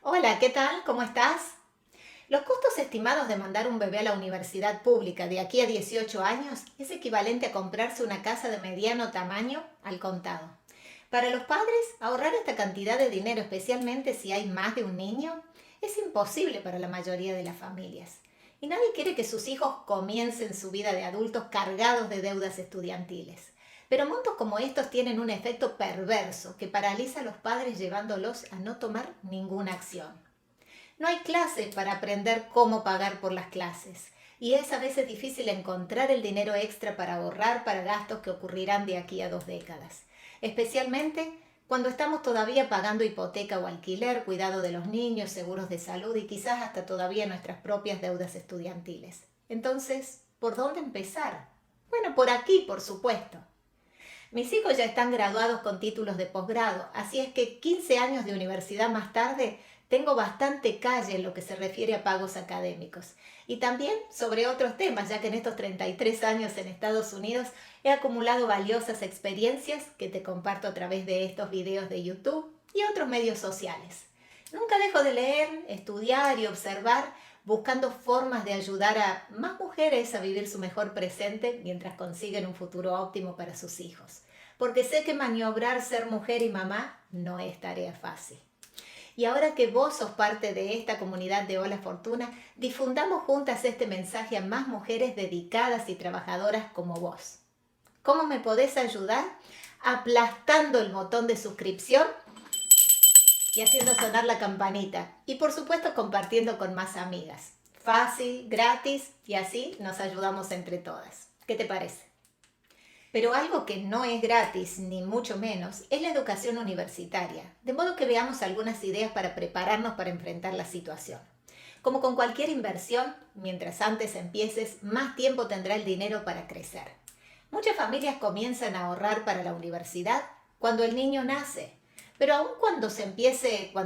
Hola, ¿qué tal? ¿Cómo estás? Los costos estimados de mandar un bebé a la universidad pública de aquí a 18 años es equivalente a comprarse una casa de mediano tamaño al contado. Para los padres, ahorrar esta cantidad de dinero, especialmente si hay más de un niño, es imposible para la mayoría de las familias. Y nadie quiere que sus hijos comiencen su vida de adultos cargados de deudas estudiantiles. Pero montos como estos tienen un efecto perverso que paraliza a los padres llevándolos a no tomar ninguna acción. No hay clases para aprender cómo pagar por las clases. Y es a veces difícil encontrar el dinero extra para ahorrar para gastos que ocurrirán de aquí a 2 décadas. Especialmente cuando estamos todavía pagando hipoteca o alquiler, cuidado de los niños, seguros de salud y quizás hasta todavía nuestras propias deudas estudiantiles. Entonces, ¿por dónde empezar? Bueno, por aquí, por supuesto. Mis hijos ya están graduados con títulos de posgrado, así es que 15 años de universidad más tarde tengo bastante calle en lo que se refiere a pagos académicos. Y también sobre otros temas, ya que en estos 33 años en Estados Unidos he acumulado valiosas experiencias que te comparto a través de estos videos de YouTube y otros medios sociales. Nunca dejo de leer, estudiar y observar, buscando formas de ayudar a más mujeres a vivir su mejor presente mientras consiguen un futuro óptimo para sus hijos. Porque sé que maniobrar ser mujer y mamá no es tarea fácil. Y ahora que vos sos parte de esta comunidad de Hola Fortuna, difundamos juntas este mensaje a más mujeres dedicadas y trabajadoras como vos. ¿Cómo me podés ayudar? Aplastando el botón de suscripción y haciendo sonar la campanita. Y por supuesto compartiendo con más amigas. Fácil, gratis y así nos ayudamos entre todas. ¿Qué te parece? Pero algo que no es gratis, ni mucho menos, es la educación universitaria. De modo que veamos algunas ideas para prepararnos para enfrentar la situación. Como con cualquier inversión, mientras antes empieces, más tiempo tendrá el dinero para crecer. Muchas familias comienzan a ahorrar para la universidad cuando el niño nace, pero aun cuando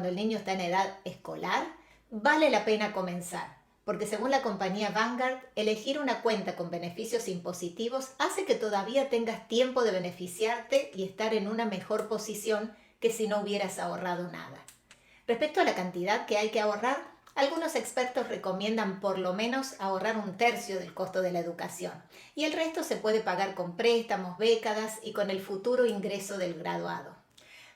el niño está en edad escolar, vale la pena comenzar, porque según la compañía Vanguard, elegir una cuenta con beneficios impositivos hace que todavía tengas tiempo de beneficiarte y estar en una mejor posición que si no hubieras ahorrado nada. Respecto a la cantidad que hay que ahorrar, algunos expertos recomiendan por lo menos ahorrar 1/3 del costo de la educación y el resto se puede pagar con préstamos, becas y con el futuro ingreso del graduado.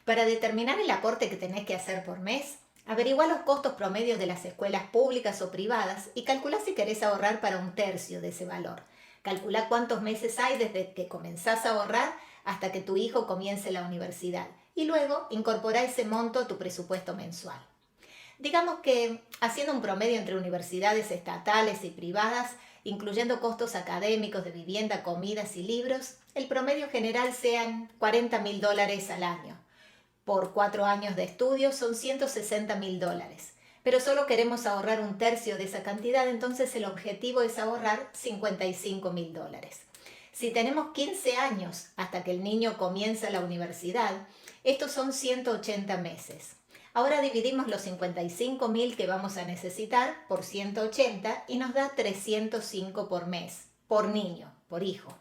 Para determinar el aporte que tenés que hacer por mes, averigua los costos promedios de las escuelas públicas o privadas y calcula si querés ahorrar para 1/3 de ese valor. Calcula cuántos meses hay desde que comenzás a ahorrar hasta que tu hijo comience la universidad y luego incorpora ese monto a tu presupuesto mensual. Digamos que haciendo un promedio entre universidades estatales y privadas, incluyendo costos académicos de vivienda, comidas y libros, el promedio general sean $40.000 al año. Por 4 años de estudio son $160.000. Pero solo queremos ahorrar 1/3 de esa cantidad, entonces el objetivo es ahorrar $55.000. Si tenemos 15 años hasta que el niño comienza la universidad, estos son 180 meses. Ahora dividimos los 55.000 que vamos a necesitar por 180 y nos da 305 por mes, por niño, por hijo.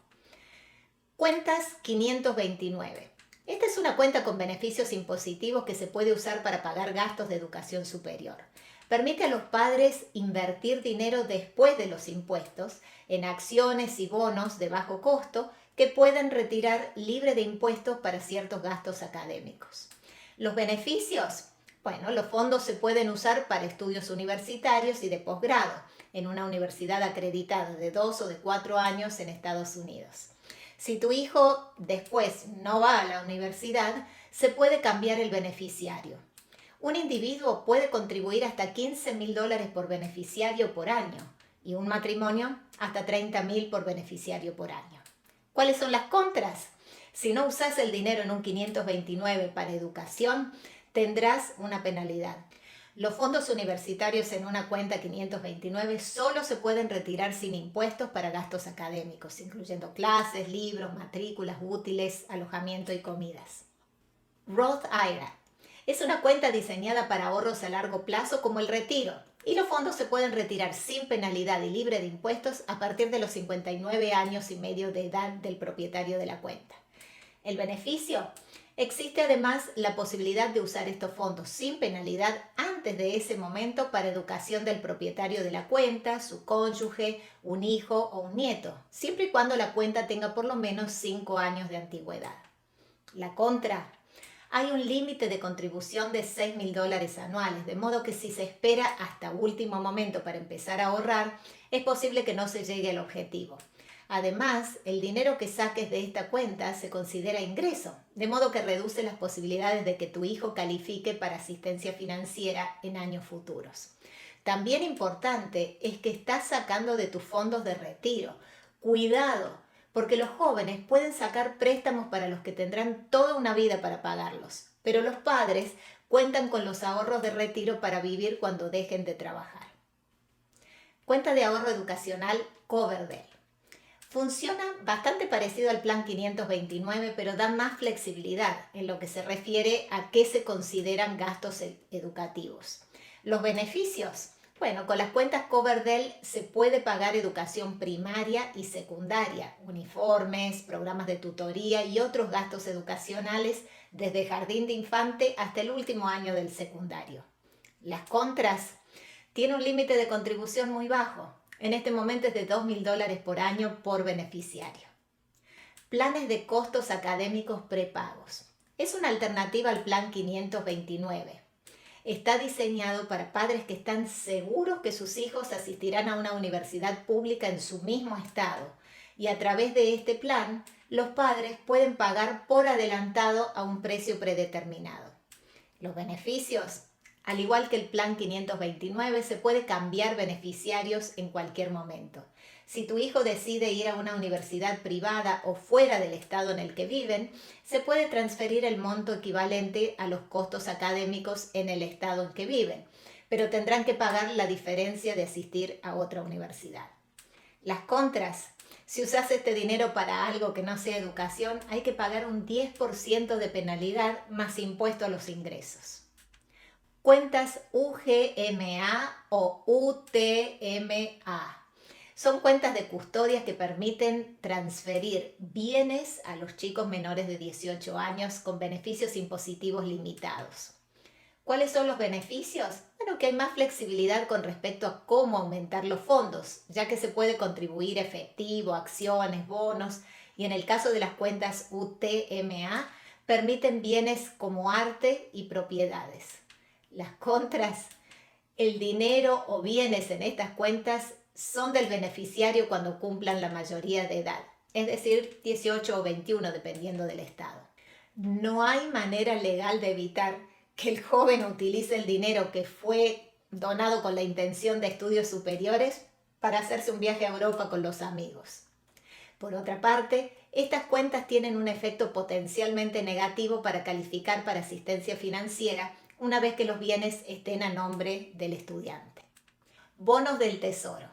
Cuentas 529. Esta es una cuenta con beneficios impositivos que se puede usar para pagar gastos de educación superior. Permite a los padres invertir dinero después de los impuestos en acciones y bonos de bajo costo que pueden retirar libre de impuestos para ciertos gastos académicos. Los beneficios, bueno, los fondos se pueden usar para estudios universitarios y de posgrado en una universidad acreditada de 2 o de 4 años en Estados Unidos. Si tu hijo después no va a la universidad, se puede cambiar el beneficiario. Un individuo puede contribuir hasta $15.000 por beneficiario por año y un matrimonio hasta $30.000 por beneficiario por año. ¿Cuáles son las contras? Si no usas el dinero en un 529 para educación, tendrás una penalidad. Los fondos universitarios en una cuenta 529 solo se pueden retirar sin impuestos para gastos académicos, incluyendo clases, libros, matrículas, útiles, alojamiento y comidas. Roth IRA es una cuenta diseñada para ahorros a largo plazo como el retiro, y los fondos se pueden retirar sin penalidad y libre de impuestos a partir de los 59 años y medio de edad del propietario de la cuenta. El beneficio Existe además la posibilidad de usar estos fondos sin penalidad antes de ese momento para educación del propietario de la cuenta, su cónyuge, un hijo o un nieto, siempre y cuando la cuenta tenga por lo menos 5 años de antigüedad. La contra: hay un límite de contribución de $6.000 anuales, de modo que si se espera hasta último momento para empezar a ahorrar, es posible que no se llegue al objetivo. Además, el dinero que saques de esta cuenta se considera ingreso, de modo que reduce las posibilidades de que tu hijo califique para asistencia financiera en años futuros. También importante es que estás sacando de tus fondos de retiro. Cuidado, porque los jóvenes pueden sacar préstamos para los que tendrán toda una vida para pagarlos, pero los padres cuentan con los ahorros de retiro para vivir cuando dejen de trabajar. Cuenta de ahorro educacional Coverdell. Funciona bastante parecido al Plan 529, pero da más flexibilidad en lo que se refiere a qué se consideran gastos educativos. Los beneficios: bueno, con las cuentas Coverdell se puede pagar educación primaria y secundaria, uniformes, programas de tutoría y otros gastos educacionales desde jardín de infante hasta el último año del secundario. Las contras: tiene un límite de contribución muy bajo. En este momento es de $2.000 por año por beneficiario. Planes de costos académicos prepagos. Es una alternativa al Plan 529. Está diseñado para padres que están seguros que sus hijos asistirán a una universidad pública en su mismo estado, y a través de este plan, los padres pueden pagar por adelantado a un precio predeterminado. Los beneficios: al igual que el Plan 529, se puede cambiar beneficiarios en cualquier momento. Si tu hijo decide ir a una universidad privada o fuera del estado en el que viven, se puede transferir el monto equivalente a los costos académicos en el estado en que viven, pero tendrán que pagar la diferencia de asistir a otra universidad. Las contras: si usas este dinero para algo que no sea educación, hay que pagar un 10% de penalidad más impuesto a los ingresos. Cuentas UGMA o UTMA. Son cuentas de custodias que permiten transferir bienes a los chicos menores de 18 años con beneficios impositivos limitados. ¿Cuáles son los beneficios? Bueno, que hay más flexibilidad con respecto a cómo aumentar los fondos, ya que se puede contribuir efectivo, acciones, bonos, y en el caso de las cuentas UTMA, permiten bienes como arte y propiedades. Las contras: el dinero o bienes en estas cuentas son del beneficiario cuando cumplan la mayoría de edad, es decir, 18 o 21 dependiendo del estado. No hay manera legal de evitar que el joven utilice el dinero que fue donado con la intención de estudios superiores para hacerse un viaje a Europa con los amigos. Por otra parte, estas cuentas tienen un efecto potencialmente negativo para calificar para asistencia financiera una vez que los bienes estén a nombre del estudiante. Bonos del Tesoro.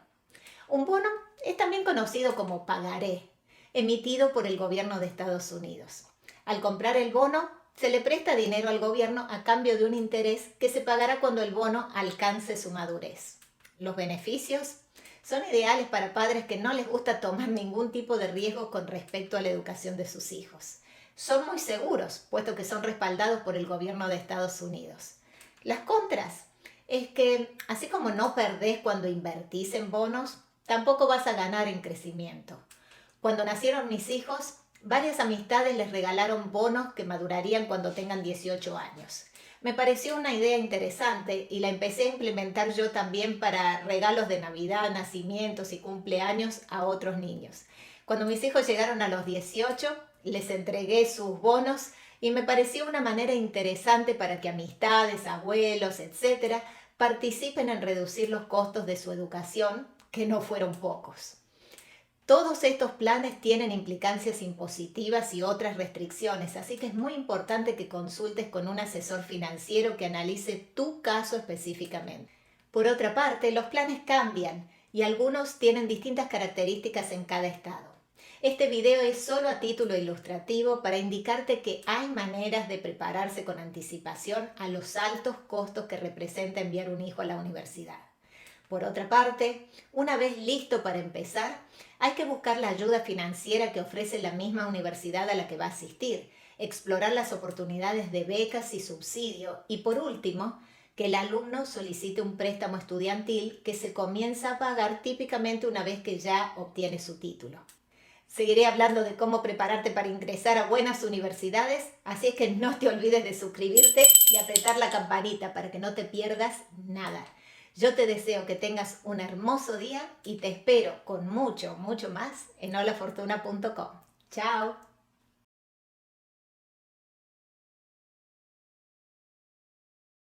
Un bono es también conocido como pagaré, emitido por el gobierno de Estados Unidos. Al comprar el bono, se le presta dinero al gobierno a cambio de un interés que se pagará cuando el bono alcance su madurez. Los beneficios son ideales para padres que no les gusta tomar ningún tipo de riesgo con respecto a la educación de sus hijos. Son muy seguros, puesto que son respaldados por el gobierno de Estados Unidos. Las contras es que, así como no perdés cuando invertís en bonos, tampoco vas a ganar en crecimiento. Cuando nacieron mis hijos, varias amistades les regalaron bonos que madurarían cuando tengan 18 años. Me pareció una idea interesante y la empecé a implementar yo también para regalos de Navidad, nacimientos y cumpleaños a otros niños. Cuando mis hijos llegaron a los 18, les entregué sus bonos y me pareció una manera interesante para que amistades, abuelos, etcétera, participen en reducir los costos de su educación, que no fueron pocos. Todos estos planes tienen implicancias impositivas y otras restricciones, así que es muy importante que consultes con un asesor financiero que analice tu caso específicamente. Por otra parte, los planes cambian y algunos tienen distintas características en cada estado. Este video es solo a título ilustrativo para indicarte que hay maneras de prepararse con anticipación a los altos costos que representa enviar un hijo a la universidad. Por otra parte, una vez listo para empezar, hay que buscar la ayuda financiera que ofrece la misma universidad a la que va a asistir. explorar las oportunidades de becas y subsidio y por último, que el alumno solicite un préstamo estudiantil que se comienza a pagar típicamente una vez que ya obtiene su título. Seguiré hablando de cómo prepararte para ingresar a buenas universidades, así es que no te olvides de suscribirte y apretar la campanita para que no te pierdas nada. Yo te deseo que tengas un hermoso día y te espero con mucho, mucho más en holafortuna.com. Chao.